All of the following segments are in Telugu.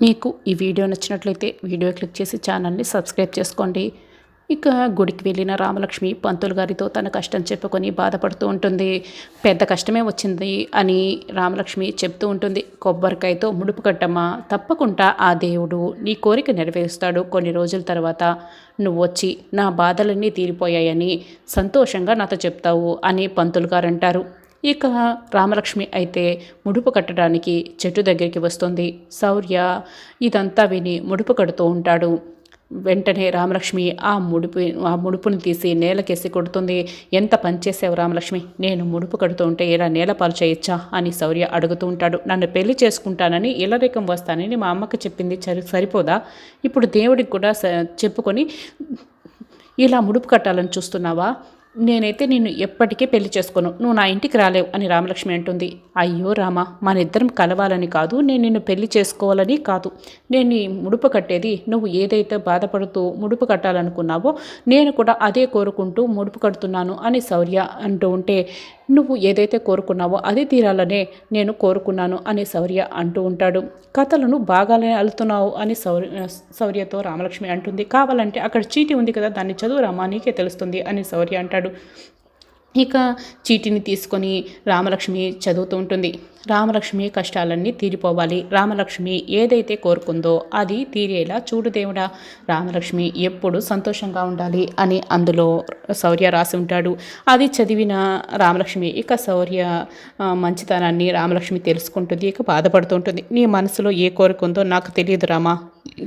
మీకు ఈ వీడియో నచ్చినట్లయితే వీడియో క్లిక్ చేసి ఛానల్ని సబ్స్క్రైబ్ చేసుకోండి. ఇక గుడికి వెళ్ళిన రామలక్ష్మి పంతులు గారితో తన కష్టం చెప్పుకొని బాధపడుతూ ఉంటుంది. పెద్ద కష్టమే వచ్చింది అని రామలక్ష్మి చెప్తూ ఉంటుంది. కొబ్బరికాయతో ముడుపు కట్టమ్మా, తప్పకుండా ఆ దేవుడు నీ కోరిక నెరవేరుస్తాడు. కొన్ని రోజుల తర్వాత నువ్వు వచ్చి నా బాధలన్నీ తీరిపోయాయని సంతోషంగా నాతో చెప్తావు అని పంతులు గారు అంటారు. ఇక రామలక్ష్మి అయితే ముడుపు కట్టడానికి చెట్టు దగ్గరికి వస్తుంది. శౌర్య ఇదంతా విని ముడుపు కడుతూ ఉంటాడు. వెంటనే రామలక్ష్మి ఆ ముడుపుని తీసి నేలకేసి కొడుతుంది. ఎంత పనిచేసావు రామలక్ష్మి, నేను ముడుపు కడుతూ ఉంటే ఇలా నేలపాలు చేయొచ్చా అని శౌర్య అడుగుతూ ఉంటాడు. నన్ను పెళ్లి చేసుకుంటానని ఇల్లరికం వస్తానని మా అమ్మకి చెప్పింది సరిపోదా? ఇప్పుడు దేవుడికి కూడా చెప్పుకొని ఇలా ముడుపు కట్టాలని చూస్తున్నావా? నేనైతే నిన్ను ఎప్పటికీ పెళ్లి చేసుకోను, నువ్వు నా ఇంటికి రాలేవు అని రామలక్ష్మి అంటుంది. అయ్యో రామ, మన ఇద్దరం కలవాలని కాదు, నేను నిన్ను పెళ్లి చేసుకోవాలని కాదు. నేను నీ ముడుపు కట్టేది నువ్వు ఏదైతే బాధపడుతూ ముడుపు కట్టాలనుకున్నావో నేను కూడా అదే కోరుకుంటూ ముడుపు కడుతున్నాను అని శౌర్య అంటూ ఉంటే, నువ్వు ఏదైతే కోరుకున్నావో అది తీరాలనే నేను కోరుకున్నాను అని శౌర్య అంటూ ఉంటాడు. కథలను బాగానే అలుతున్నావు అని శౌర్యతో రామలక్ష్మి అంటుంది. కావాలంటే అక్కడ చీటీ ఉంది కదా, దాన్ని చదువు రామా, నీకే తెలుస్తుంది అని శౌర్య అంటాడు. ఇక చీటిని తీసుకొని రామలక్ష్మి చదువుతూ ఉంటుంది. రామలక్ష్మి కష్టాలన్నీ తీరిపోవాలి, రామలక్ష్మి ఏదైతే కోరుకుందో అది తీరేలా చూడు దేవుడా, రామలక్ష్మి ఎప్పుడు సంతోషంగా ఉండాలి అని అందులో శౌర్య రాసి ఉంటాడు. అది చదివిన రామలక్ష్మి ఇక శౌర్య మంచితనాన్ని రామలక్ష్మి తెలుసుకుంటుంది. ఇక బాధపడుతూ ఉంటుంది. నీ మనసులో ఏ కోరిక ఉందో నాకు తెలియదు రామా,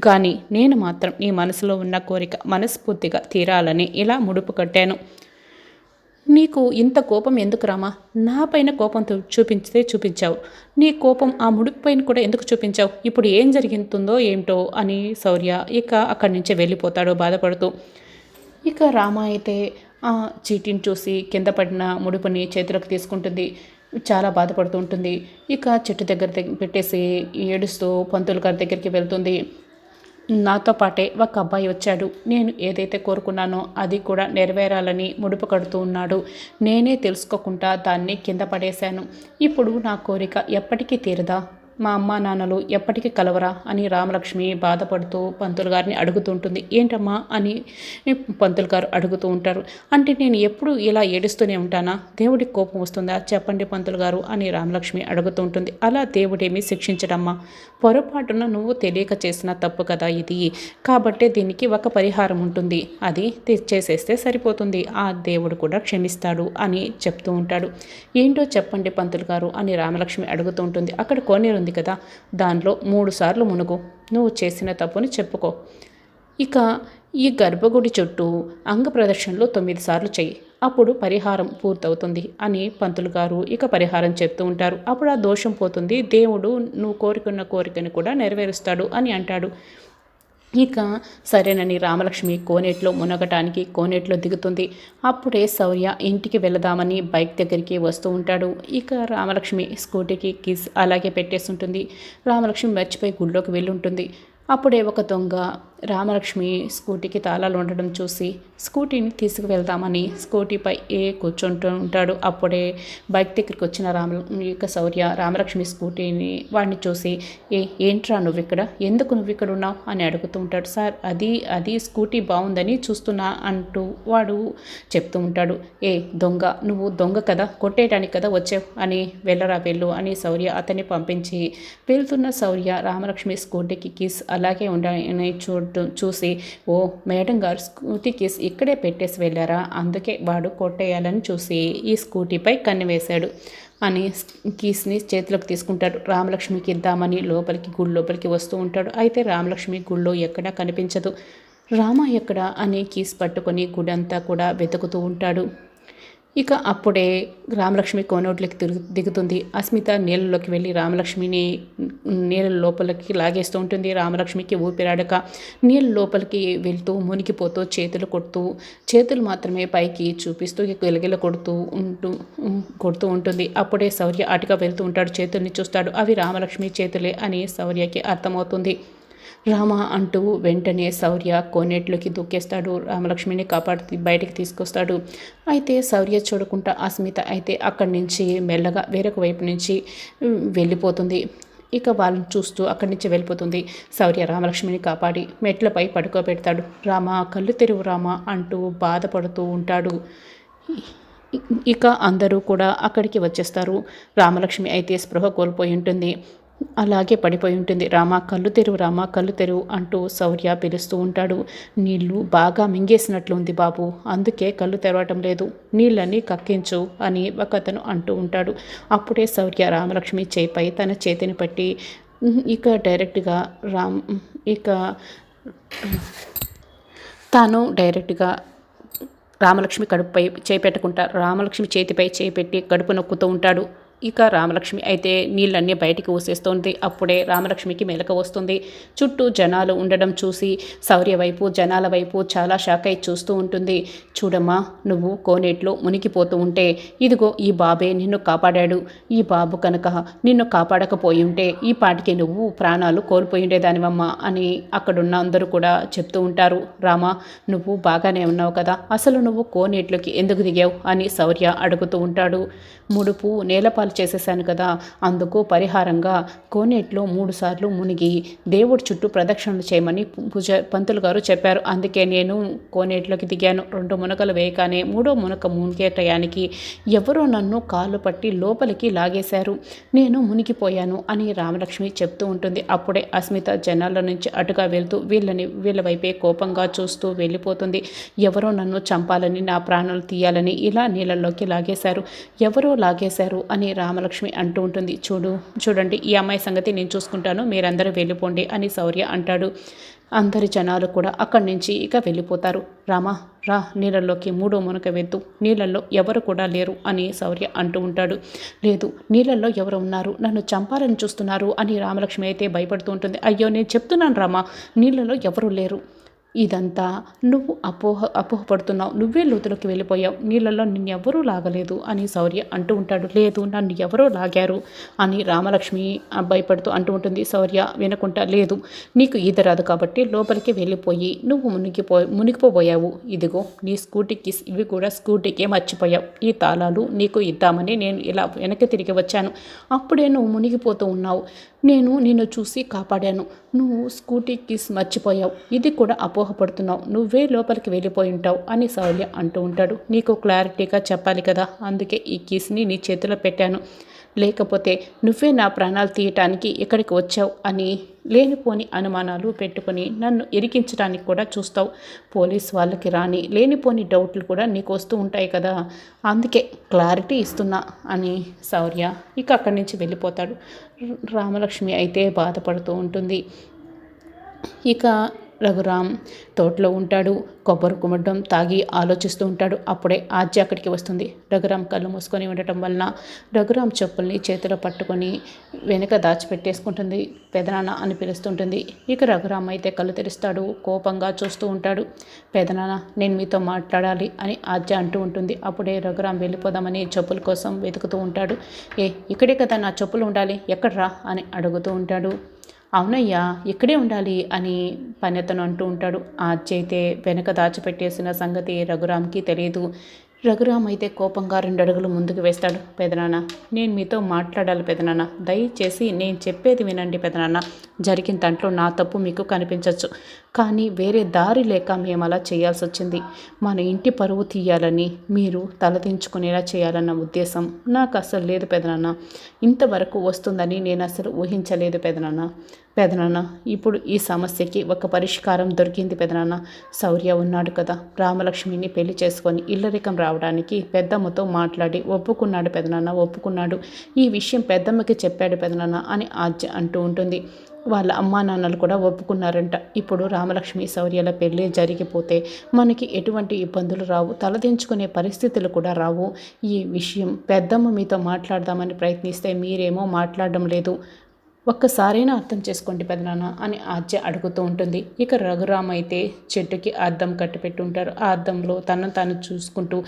కానీ నేను మాత్రం నీ మనసులో ఉన్న కోరిక మనస్ఫూర్తిగా తీరాలని ఇలా ముడుపు కట్టాను. నీకు ఇంత కోపం ఎందుకు రామా? నా పైన కోపంతో చూపించావు, నీ కోపం ఆ ముడుపు పైన కూడా ఎందుకు చూపించావు? ఇప్పుడు ఏం జరుగుతుందో ఏమిటో అని శౌర్య ఇక అక్కడి నుంచి వెళ్ళిపోతాడు బాధపడుతూ. ఇక రామ అయితే ఆ చీటీని చూసి కింద పడిన ముడుపుని చేతిలోకి తీసుకుంటుంది. చాలా బాధపడుతూ ఉంటుంది. ఇక చెట్టు దగ్గర పెట్టేసి ఏడుస్తూ పంతులు గారి దగ్గరికి వెళ్తుంది. నాతో పాటే ఒక అబ్బాయి వచ్చాడు, నేను ఏదైతే కోరుకున్నానో అది కూడా నెరవేరాలని ముడుపు కడుతూ ఉన్నాడు. నేనే తెలుసుకోకుండా దాన్ని కింద పడేశాను. ఇప్పుడు నా కోరిక ఎప్పటికీ తీరదా? మా అమ్మ నాన్నలు ఎప్పటికీ కలవరా అని రామలక్ష్మి బాధపడుతూ పంతులు గారిని అడుగుతుంటుంది. ఏంటమ్మా అని పంతులు గారు అడుగుతూ ఉంటారు. అంటే నేను ఎప్పుడు ఇలా ఏడుస్తూనే ఉంటానా? దేవుడికి కోపం వస్తుందా చెప్పండి పంతులు గారు అని రామలక్ష్మి అడుగుతూ ఉంటుంది. అలా దేవుడేమీ శిక్షించడమ్మా, పొరపాటున నువ్వు తెలియక చేసిన తప్పు కదా ఇది, కాబట్టి దీనికి ఒక పరిహారం ఉంటుంది, అది చేసేస్తే సరిపోతుంది, ఆ దేవుడు కూడా క్షమిస్తాడు అని చెప్తూ ఉంటాడు. ఏంటో చెప్పండి పంతులు గారు అని రామలక్ష్మి అడుగుతూ ఉంటుంది. అక్కడ కోనేరు ఉంది కదా, దానిలో 3 సార్లు మునుగు, నువ్వు చేసిన తప్పుని చెప్పుకో. ఇక ఈ గర్భగుడి చుట్టూ అంగ ప్రదర్శనలో 9 సార్లు చెయ్యి, అప్పుడు పరిహారం పూర్తవుతుంది అని పంతులు గారు ఇక పరిహారం చెప్తూ ఉంటారు. అప్పుడు ఆ దోషం పోతుంది, దేవుడు నువ్వు కోరుకున్న కోరికను కూడా నెరవేరుస్తాడు అని అంటాడు. ఇక సరేనని రామలక్ష్మి కోనేట్లో మునగటానికి కోనేట్లో దిగుతుంది. అప్పుడే శౌర్య ఇంటికి వెళదామని బైక్ దగ్గరికి వస్తూ ఉంటాడు. ఇక రామలక్ష్మి స్కూటీకి కీస్ అలాగే పెట్టేస్తుంటుంది. రామలక్ష్మి మర్చిపోయి గుళ్ళోకి వెళ్ళి ఉంటుంది. అప్పుడే ఒక దొంగ రామలక్ష్మి స్కూటీకి తాళాలు ఉండడం చూసి స్కూటీని తీసుకువెళ్దామని స్కూటీపై కూర్చుంటూ ఉంటాడు. అప్పుడే బైక్ దగ్గరికి వచ్చిన శౌర్య రామలక్ష్మి స్కూటీని వాడిని చూసి ఏంట్రా నువ్వు ఇక్కడ, ఎందుకు నువ్వు ఇక్కడ ఉన్నావు అని అడుగుతూ ఉంటాడు. సార్ అది స్కూటీ బాగుందని చూస్తున్నా అంటూ వాడు చెప్తూ ఉంటాడు. దొంగ, నువ్వు దొంగ కదా, కొట్టేయడానికి కదా వచ్చావు అని వెళ్ళరా వెళ్ళు అని శౌర్య అతన్ని పంపించి వెళ్తున్న శౌర్య రామలక్ష్మి స్కూటీకి కీస్ అలాగే ఉండని చూసి, ఓ మేడం గారు స్కూటీ కీస్ ఇక్కడే పెట్టేసి వెళ్ళారా, అందుకే వాడు కొట్టేయాలని చూసి ఈ స్కూటీపై కన్ను వేశాడు అని కీస్ని చేతిలోకి తీసుకుంటాడు. రామలక్ష్మికి ఇద్దామని గుడి లోపలికి వస్తూ ఉంటాడు. అయితే రామలక్ష్మి గుళ్ళో ఎక్కడా కనిపించదు. రామ ఎక్కడ అని కీస్ పట్టుకొని గుడంతా కూడా వెతుకుతూ ఉంటాడు. ఇక అప్పుడే రామలక్ష్మి కోనోట్లకి దిగుతుంది. అస్మిత నీళ్ళలోకి వెళ్ళి రామలక్ష్మిని నీళ్ళ లోపలికి లాగేస్తూ ఉంటుంది. రామలక్ష్మికి ఊపిరాడక నీళ్ళ లోపలికి వెళ్తూ మునిగిపోతూ చేతులు మాత్రమే పైకి చూపిస్తూ గిలగిల కొడుతూ ఉంటుంది. అప్పుడే శౌర్య అటుగా వెళ్తూ ఉంటాడు. చేతుల్ని చూస్తాడు, అవి రామలక్ష్మి చేతులే అని శౌర్యకి అర్థమవుతుంది. రామ అంటూ వెంటనే శౌర్య కోనేట్లోకి దూకేస్తాడు. రామలక్ష్మిని కాపాడి బయటికి తీసుకొస్తాడు. అయితే శౌర్య చూడకుండా అస్మిత అయితే అక్కడి నుంచి మెల్లగా వేరొక వైపు నుంచి వెళ్ళిపోతుంది. ఇక వాళ్ళని చూస్తూ అక్కడి నుంచి వెళ్ళిపోతుంది. శౌర్య రామలక్ష్మిని కాపాడి మెట్లపై పడుకోబెడతాడు. రామ కళ్ళు తెరువు రామ అంటూ బాధపడుతూ ఉంటాడు. ఇక అందరూ కూడా అక్కడికి వచ్చేస్తారు. రామలక్ష్మి అయితే స్పృహ కోల్పోయి ఉంటుంది. అలాగే పడిపోయి ఉంటుంది. రామ కళ్ళు తెరువు రామ కళ్ళు తెరువు అంటూ శౌర్య పిలుస్తూ ఉంటాడు. నీళ్లు బాగా మింగేసినట్లుంది బాబు, అందుకే కళ్ళు తెరవటం లేదు, నీళ్ళని కక్కించు అని ఒకతను అంటూ ఉంటాడు. అప్పుడే శౌర్య రామలక్ష్మి చేయిపై తన చేతిని పట్టి ఇక డైరెక్ట్గా ఇక తాను డైరెక్ట్గా రామలక్ష్మి కడుపుపై చేయి పెట్టుకుంటా రామలక్ష్మి చేతిపై చేయి పెట్టి కడుపు నొక్కుతూ ఉంటాడు. ఇక రామలక్ష్మి అయితే నీళ్ళన్నీ బయటికి ఊసేస్తుంది. అప్పుడే రామలక్ష్మికి మెలక వస్తుంది. చుట్టూ జనాలు ఉండడం చూసి శౌర్య వైపు జనాల వైపు చాలా షాక్ అయి చూస్తూ ఉంటుంది. చూడమ్మా, నువ్వు కోనేట్లో మునిగిపోతూ ఉంటే ఇదిగో ఈ బాబే నిన్ను కాపాడాడు. ఈ బాబు కనుక నిన్ను కాపాడకపోయి ఉంటే ఈ పాటికి నువ్వు ప్రాణాలు కోల్పోయి ఉండేదానివమ్మా అని అక్కడున్న అందరూ కూడా చెప్తూ ఉంటారు. రామా, నువ్వు బాగానే ఉన్నావు కదా, అసలు నువ్వు కోనేట్లోకి ఎందుకు దిగావు అని శౌర్య అడుగుతూ ఉంటాడు. ముడుపు నేలపాలు చేసేసాను కదా, అందుకు పరిహారంగా కోనేట్లో 3 సార్లు మునిగి దేవుడి చుట్టూ ప్రదక్షిణలు చేయమని పంతులు గారు చెప్పారు. అందుకే నేను కోనేట్లోకి దిగాను. 2 మునకలు వేయగానే 3వ మునక మునిగే టయానికి ఎవరో నన్ను కాళ్ళు పట్టి లోపలికి లాగేశారు. నేను మునిగిపోయాను అని రామలక్ష్మి చెప్తూ ఉంటుంది. అప్పుడే అస్మిత జనాల నుంచి అటుగా వెళ్తూ వీళ్ళ వైపే కోపంగా చూస్తూ వెళ్ళిపోతుంది. ఎవరో నన్ను చంపాలని, నా ప్రాణాలు తీయాలని ఇలా నీళ్ళల్లోకి లాగేశారు, ఎవరో లాగేశారు అని రామలక్ష్మి అంటూ ఉంటుంది. చూడండి, ఈ అమ్మాయి సంగతి నేను చూసుకుంటాను, మీరందరూ వెళ్ళిపోండి అని శౌర్య అంటాడు. అందరి జనాలు కూడా అక్కడి నుంచి ఇక వెళ్ళిపోతారు. రామా రా, నీళ్ళల్లోకి 3వ మునక వెద్దు, నీళ్ళల్లో ఎవరు కూడా లేరు అని శౌర్య అంటూ ఉంటాడు. లేదు, నీళ్ళల్లో ఎవరు ఉన్నారు, నన్ను చంపాలని చూస్తున్నారు అని రామలక్ష్మి అయితే భయపడుతూ ఉంటుంది. అయ్యో, నేను చెప్తున్నాను రామా, నీళ్ళలో ఎవరు లేరు, ఇదంతా నువ్వు అపోహపడుతున్నావు, నువ్వే లోతులోకి వెళ్ళిపోయావు, నీళ్ళల్లో నిన్నెవరూ లాగలేదు అని శౌర్య అంటూ ఉంటాడు. లేదు, నన్ను ఎవరో లాగారు అని రామలక్ష్మి భయపడుతూ అంటూ ఉంటుంది. శౌర్య వినకుండా, లేదు, నీకు ఈత రాదు కాబట్టి లోపలికి వెళ్ళిపోయి నువ్వు మునిగిపోబోయావు. ఇదిగో నీ స్కూటీకి, ఇవి కూడా స్కూటీకే మర్చిపోయావు, ఈ తాళాలు నీకు ఇద్దామని నేను ఇలా వెనక్కి తిరిగి వచ్చాను, అప్పుడే నువ్వు మునిగిపోతూ ఉన్నావు, నేను నిన్ను చూసి కాపాడాను, నువ్వు స్కూటీ కీస్ మర్చిపోయావు, ఇది కూడా అపోహపడుతున్నావు, నువ్వే లోపలికి వెళ్ళిపోయి ఉంటావు అని శౌర్య అంటూ ఉంటాడు. నీకు క్లారిటీగా చెప్పాలి కదా, అందుకే ఈ కీస్ని నీ చేతిలో పెట్టాను, లేకపోతే నువ్వే నా ప్రాణాలు తీయటానికి ఇక్కడికి వచ్చావు అని లేనిపోని అనుమానాలు పెట్టుకొని నన్ను ఇరికించడానికి కూడా చూస్తావు. పోలీస్ వాళ్ళకి రాని లేనిపోని డౌట్లు కూడా నీకు వస్తూ ఉంటాయి కదా, అందుకే క్లారిటీ ఇస్తున్నా అని శౌర్య ఇక అక్కడి నుంచి వెళ్ళిపోతాడు. రామలక్ష్మి అయితే బాధపడుతూ ఉంటుంది. ఇక రఘురామ్ తోటలో ఉంటాడు. కొబ్బరి కుమ్మడం తాగి ఆలోచిస్తూ ఉంటాడు. అప్పుడే ఆజ్య అక్కడికి వస్తుంది. రఘురామ్ కళ్ళు మూసుకొని ఉండటం వలన రఘురామ్ చెప్పుల్ని చేతిలో పట్టుకొని వెనుక దాచిపెట్టేసుకుంటుంది. పెదనాన్న అని పిలుస్తుంటుంది. ఇక రఘురామ్ అయితే కళ్ళు తెరుస్తాడు. కోపంగా చూస్తూ ఉంటాడు. పెదనాన్న, నేను మీతో మాట్లాడాలి అని ఆజ్య అంటూ ఉంటుంది. అప్పుడే రఘురామ్ వెళ్ళిపోదామని చెప్పుల కోసం వెతుకుతూ ఉంటాడు. ఇక్కడే కదా నా చెప్పులు ఉండాలి, ఎక్కడ్రా అని అడుగుతూ ఉంటాడు. అవునయ్యా, ఇక్కడే ఉండాలి అని పనెతను అంటూ ఉంటాడు. ఆజ్య అయితే వెనక దాచిపెట్టేసిన సంగతి రఘురామ్కి తెలియదు. రఘురామ్ అయితే కోపంగా 2 అడుగులు ముందుకు వేస్తాడు. పెదనాన్న, నేను మీతో మాట్లాడాలి పెదనాన్న, దయచేసి నేను చెప్పేది వినండి పెదనాన్న, జరిగిన దాంట్లో నా తప్పు మీకు కనిపించవచ్చు, కానీ వేరే దారి లేక మేము అలా చేయాల్సి వచ్చింది. మన ఇంటి పరువు తీయాలని, మీరు తలదించుకునేలా చేయాలన్న ఉద్దేశం నాకు అసలు లేదు పెదనాన్న, ఇంతవరకు వస్తుందని నేను అసలు ఊహించలేదు పెదనాన్న, ఇప్పుడు ఈ సమస్యకి ఒక పరిష్కారం దొరికింది పెదనాన్న. శౌర్య ఉన్నాడు కదా, రామలక్ష్మిని పెళ్లి చేసుకొని ఇల్లరికం రావడానికి పెద్దమ్మతో మాట్లాడి ఒప్పుకున్నాడు పెదనాన్న, ఒప్పుకున్నాడు. ఈ విషయం పెద్దమ్మకి చెప్పాడు పెదనాన్న అని ఆజ్య అంటూ ఉంటుంది. వాళ్ళ అమ్మా నాన్నలు కూడా ఒప్పుకున్నారంట. ఇప్పుడు రామలక్ష్మి శౌర్యాల పెళ్ళి జరిగిపోతే మనకి ఎటువంటి ఇబ్బందులు రావు, తలదించుకునే పరిస్థితులు కూడా రావు. ఈ విషయం పెద్దమ్మ మీతో మాట్లాడదామని ప్రయత్నిస్తే మీరేమో మాట్లాడడం లేదు, ఒక్కసారైనా అర్థం చేసుకోండి పెదనాన్న అని ఆజ్య అడుగుతూ ఉంటుంది. ఇక రఘురామ్ అయితే చెట్టుకి అద్దం కట్టిపెట్టి ఉంటారు. ఆ అద్దంలో తనను తాను చూసుకుంటూ,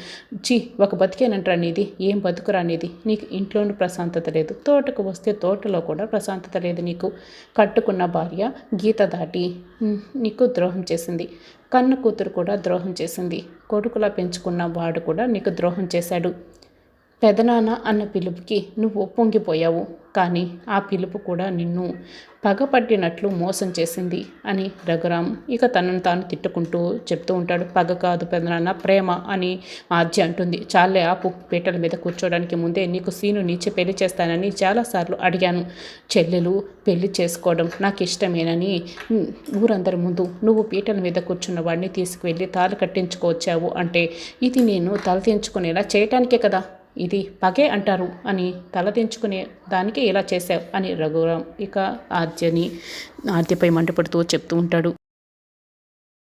ఒక బతికేనంటారా నీది, ఏం బతుకురా నీది, నీకు ఇంట్లోనూ ప్రశాంతత లేదు, తోటకు వస్తే తోటలో కూడా ప్రశాంతత లేదు, నీకు కట్టుకున్న భార్య గీత దాటి నీకు ద్రోహం చేసింది, కన్న కూతురు కూడా ద్రోహం చేసింది, కొడుకులా పెంచుకున్న వాడు కూడా నీకు ద్రోహం చేశాడు, పెదనాన్న అన్న పిలుపుకి నువ్వు పొంగిపోయావు. కానీ ఆ పిలుపు కూడా నిన్ను పగపట్టినట్లు మోసం చేసింది అని రఘురాం ఇక తనను తాను తిట్టుకుంటూ చెప్తూ ఉంటాడు. పగ కాదు పెదనాన్న, ప్రేమ అని ఆద్య అంటుంది. చాలే ఆపు, పీటల మీద కూర్చోడానికి ముందే నీకు సీను నీచి పెళ్లి చేస్తానని చాలాసార్లు అడిగాను. చెల్లెలు పెళ్లి చేసుకోవడం నాకు ఇష్టమేనని ఊరందరి ముందు నువ్వు పీటల మీద కూర్చున్న వాడిని తీసుకువెళ్ళి తాళి కట్టించుకొచ్చావు అంటే ఇది నేను తలదించుకునేలా చేయటానికే కదా. ఇది పగే అంటారు అని తలదించుకునే దానికి ఇలా చేశావు అని రఘురాం ఇక ఆద్యపై మంటపడుతూ చెప్తూ ఉంటాడు.